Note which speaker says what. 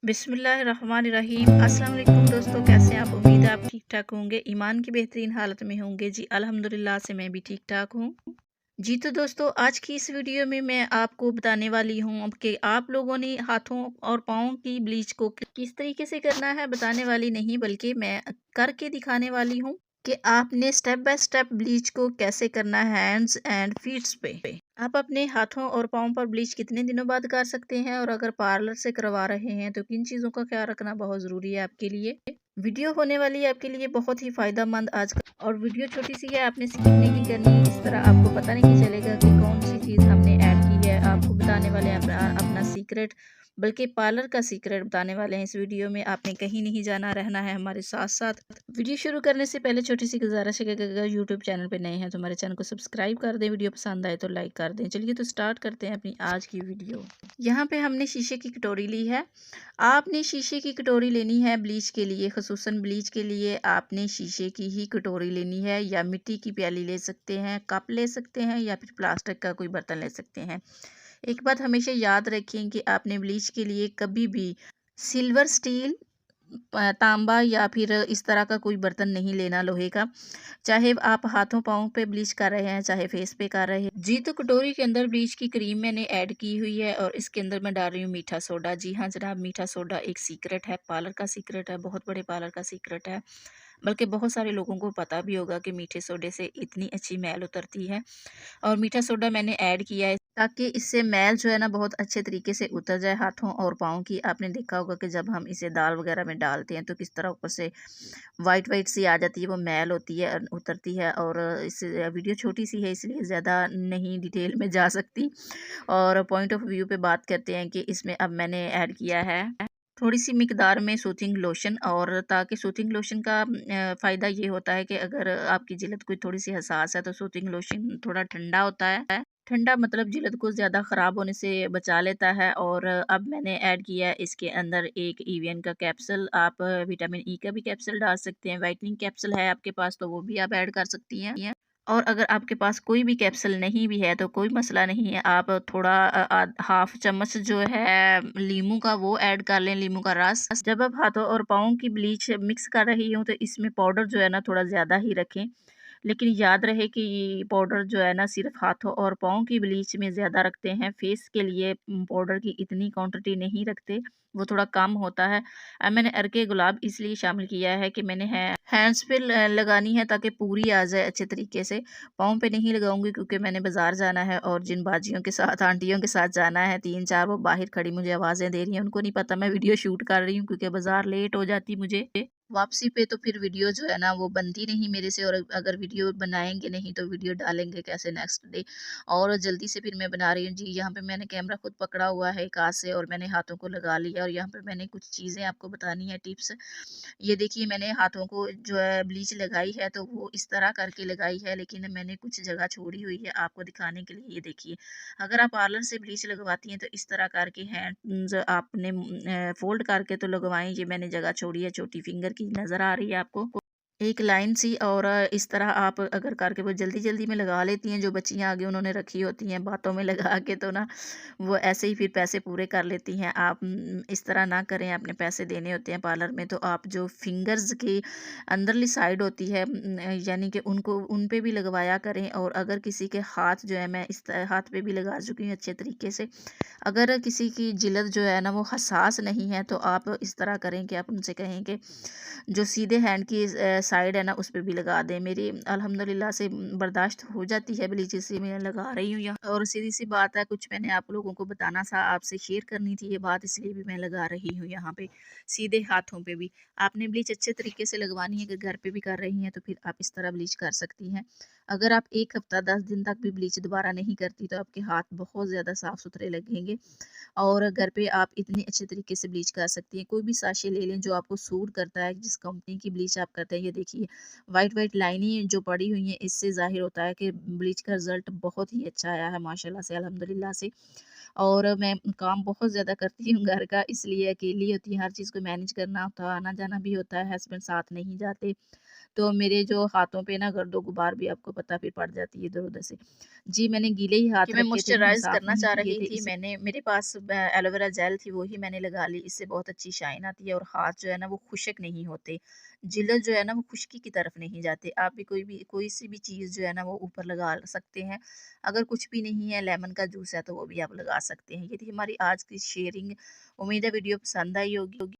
Speaker 1: बिस्मिल्लाहिर्रहमानिर्रहीम। अस्सलाम वालेकुम दोस्तों, कैसे हैं आप? उम्मीद है आप ठीक ठाक होंगे, ईमान की बेहतरीन हालत में होंगे। जी अल्हम्दुलिल्लाह से मैं भी ठीक ठाक हूँ। जी तो दोस्तों, आज की इस वीडियो में मैं आपको बताने वाली हूँ कि आप लोगों ने हाथों और पाँव की ब्लीच को किस तरीके से करना है। बताने वाली नहीं बल्कि मैं करके दिखाने वाली हूँ कि आपने स्टेप बाय स्टेप ब्लीच को कैसे करना है हैंड्स एंड फीट्स पे। आप अपने हाथों और पाँव पर ब्लीच कितने दिनों बाद कर सकते हैं, और अगर पार्लर से करवा रहे हैं तो किन चीज़ों का ख्याल रखना बहुत ज़रूरी है आपके लिए। वीडियो होने वाली है आपके लिए बहुत ही फ़ायदेमंद आज का, और वीडियो छोटी सी है, आपने स्किप नहीं करनी। इस तरह आपको पता नहीं चलेगा कि कौन सी चीज़ हमने ऐड की है। आपको बताने वाले हैं अपना अपना सीक्रेट, बल्कि पार्लर का सीक्रेट बताने वाले हैं इस वीडियो में। आपने कहीं नहीं जाना, रहना है हमारे साथ साथ। वीडियो शुरू करने से पहले छोटी सी गुजारिश है कि अगर यूट्यूब चैनल पे नए हैं तो हमारे चैनल को सब्सक्राइब कर दें, वीडियो पसंद आए तो लाइक कर दें। चलिए तो स्टार्ट करते हैं अपनी आज की वीडियो। यहाँ पे हमने शीशे की कटोरी ली है। आपने शीशे की कटोरी लेनी है ब्लीच के लिए, खसूसन ब्लीच के लिए आपने शीशे की ही कटोरी लेनी है, या मिट्टी की प्याली ले सकते हैं, कप ले सकते हैं, या फिर प्लास्टिक का कोई बर्तन ले सकते हैं। एक बात हमेशा याद रखें कि आपने ब्लीच के लिए कभी भी सिल्वर, स्टील, तांबा या फिर इस तरह का कोई बर्तन नहीं लेना लोहे का। चाहे आप हाथों पाँव पे ब्लीच कर रहे हैं, चाहे फेस पे कर रहे हैं। जी तो कटोरी के अंदर ब्लीच की क्रीम मैंने ऐड की हुई है, और इसके अंदर मैं डाल रही हूँ मीठा सोडा। जी हाँ जनाब, मीठा सोडा एक सीक्रेट है, पार्लर का सीक्रेट है, बहुत बड़े पार्लर का सीक्रेट है। बल्कि बहुत सारे लोगों को पता भी होगा कि मीठे सोडे से इतनी अच्छी मैल उतरती है। और मीठा सोडा मैंने ऐड किया है ताकि इससे मैल जो है ना बहुत अच्छे तरीके से उतर जाए हाथों और पाँव की। आपने देखा होगा कि जब हम इसे दाल वगैरह में डालते हैं तो किस तरह ऊपर से वाइट वाइट सी आ जाती है, वो मैल होती है, उतरती है। और इस वीडियो छोटी सी है इसलिए ज़्यादा नहीं डिटेल में जा सकती, और पॉइंट ऑफ व्यू पे बात करते हैं कि इसमें अब मैंने ऐड किया है थोड़ी सी मिकदार में सूथिंग लोशन। और ताकि सूथिंग लोशन का फ़ायदा ये होता है कि अगर आपकी जिल्द कोई थोड़ी सी हसास है तो सूथिंग लोशन थोड़ा ठंडा होता है। ठंडा मतलब जिल्द को ज़्यादा ख़राब होने से बचा लेता है। और अब मैंने ऐड किया है इसके अंदर एक ईवियन का कैप्सूल। आप विटामिन ई का भी कैप्सूल डाल सकते हैं, वाइटनिंग कैप्सूल है आपके पास तो वो भी आप ऐड कर सकती हैं। और अगर आपके पास कोई भी कैप्सूल नहीं भी है तो कोई मसला नहीं है, आप थोड़ा हाफ चम्मच जो है लीमू का वो ऐड कर लें, लीमू का रस। जब आप हाथों और पाँव की ब्लीच मिक्स कर रही हूँ तो इसमें पाउडर जो है ना थोड़ा ज़्यादा ही रखें। लेकिन याद रहे कि ये पाउडर जो है ना सिर्फ हाथों और पाँव की ब्लीच में ज़्यादा रखते हैं, फेस के लिए पाउडर की इतनी क्वांटिटी नहीं रखते, वो थोड़ा कम होता है। अब मैंने अर्के गुलाब इसलिए शामिल किया है कि मैंने हैंड्स पे लगानी है ताकि पूरी आ जाए अच्छे तरीके से। पाँव पे नहीं लगाऊंगी क्योंकि मैंने बाजार जाना है, और जिन बाजियों के साथ, आंटियों के साथ जाना है, 3-4 वो बाहर खड़ी मुझे आवाज़ें दे रही हैं। उनको नहीं पता मैं वीडियो शूट कर रही हूँ, क्योंकि बाजार लेट हो जाती मुझे वापसी पे, तो फिर वीडियो जो है ना वो बनती नहीं मेरे से। और अगर वीडियो बनाएंगे नहीं तो वीडियो डालेंगे कैसे नेक्स्ट डे। और जल्दी से फिर मैं बना रही हूँ। जी यहाँ पे मैंने कैमरा खुद पकड़ा हुआ है एक हाथ से, और मैंने हाथों को लगा लिया, और यहाँ पे मैंने कुछ चीज़ें आपको बतानी है, टिप्स। ये देखिए मैंने हाथों को जो है ब्लीच लगाई है तो वो इस तरह करके लगाई है, लेकिन मैंने कुछ जगह छोड़ी हुई है आपको दिखाने के लिए। ये देखिए, अगर आप पार्लर से ब्लीच लगवाती हैं तो इस तरह करके हैंड आपने फोल्ड करके तो लगवाएं। ये मैंने जगह छोड़ी है, छोटी फिंगर की नज़र आ रही है आपको एक लाइन सी। और इस तरह आप अगर करके वो जल्दी जल्दी में लगा लेती हैं, जो बच्चियां आगे उन्होंने रखी होती हैं बातों में लगा के, तो ना वो ऐसे ही फिर पैसे पूरे कर लेती हैं। आप इस तरह ना करें, आपने पैसे देने होते हैं पार्लर में तो आप जो फिंगर्स की अंदरली साइड होती है यानी कि उनको उन पे भी लगवाया करें। और अगर किसी के हाथ जो है, मैं इस हाथ पे भी लगा चुकी हूँ अच्छे तरीके से। अगर किसी की जिल्द जो है ना वो हसास नहीं है तो आप इस तरह करें कि आप उनसे कहें कि जो सीधे हैंड की साइड है ना उस पे भी लगा दें। मेरी अल्हम्दुलिल्लाह से बर्दाश्त हो जाती है ब्लीच, इसलिए मैं लगा रही हूँ यहाँ। और सीधी सी बात है, कुछ मैंने आप लोगों को बताना था, आपसे शेयर करनी थी ये बात, इसलिए भी मैं लगा रही हूँ यहाँ पे सीधे हाथों पे भी। आपने ब्लीच अच्छे तरीके से लगवानी है, अगर घर पे भी कर रही हैं तो फिर आप इस तरह ब्लीच कर सकती हैं। अगर आप 1 हफ्ता 10 दिन तक भी ब्लीच दोबारा नहीं करती तो आपके हाथ बहुत ज़्यादा साफ़ सुथरे लगेंगे। और घर पे आप इतनी अच्छे तरीके से ब्लीच कर सकती हैं। कोई भी साशे ले लें जो आपको सूट करता है, जिस कंपनी की ब्लीच आप करते हैं। ये देखिए वाइट वाइट लाइनें जो पड़ी हुई हैं, इससे ज़ाहिर होता है कि ब्लीच का रिज़ल्ट बहुत ही अच्छा आया है माशाल्लाह से, अल्हम्दुलिल्लाह से। और मैं काम बहुत ज़्यादा करती हूँ घर का, इसलिए अकेली होती है, हर चीज़ को मैनेज करना होता है, आना-जाना भी होता है, हस्बैंड साथ नहीं जाते। तो मेरे जो हाथों पे ना गर्दो गुबार भी आपको पता फिर पड़ जाती है इधर-उधर से। जी, मैंने गीले ही हाथ
Speaker 2: कि मैं
Speaker 1: रखे थे, मैंने
Speaker 2: मॉइस्चराइज़
Speaker 1: साफ
Speaker 2: करना
Speaker 1: नहीं
Speaker 2: चाह
Speaker 1: किए
Speaker 2: रही
Speaker 1: थे
Speaker 2: थी,
Speaker 1: इस
Speaker 2: मैंने मेरे पास एलोवेरा जेल थी, वो ही मैंने लगा ली। इससे बहुत अच्छी शाइन आती है और हाथ जो है ना वो खुशक नहीं होते। जिल्द जो है ना वो खुश्की की तरफ नहीं जाते। आप भी कोई-सी भी चीज़ जो है ना वो ऊपर लगा सकते हैं। अगर कुछ भी नहीं है, लेमन का जूस है तो वो भी आप लगा सकते हैं। ये थी हमारी आज की शेयरिंग। उम्मीद है वीडियो पसंद आई होगी।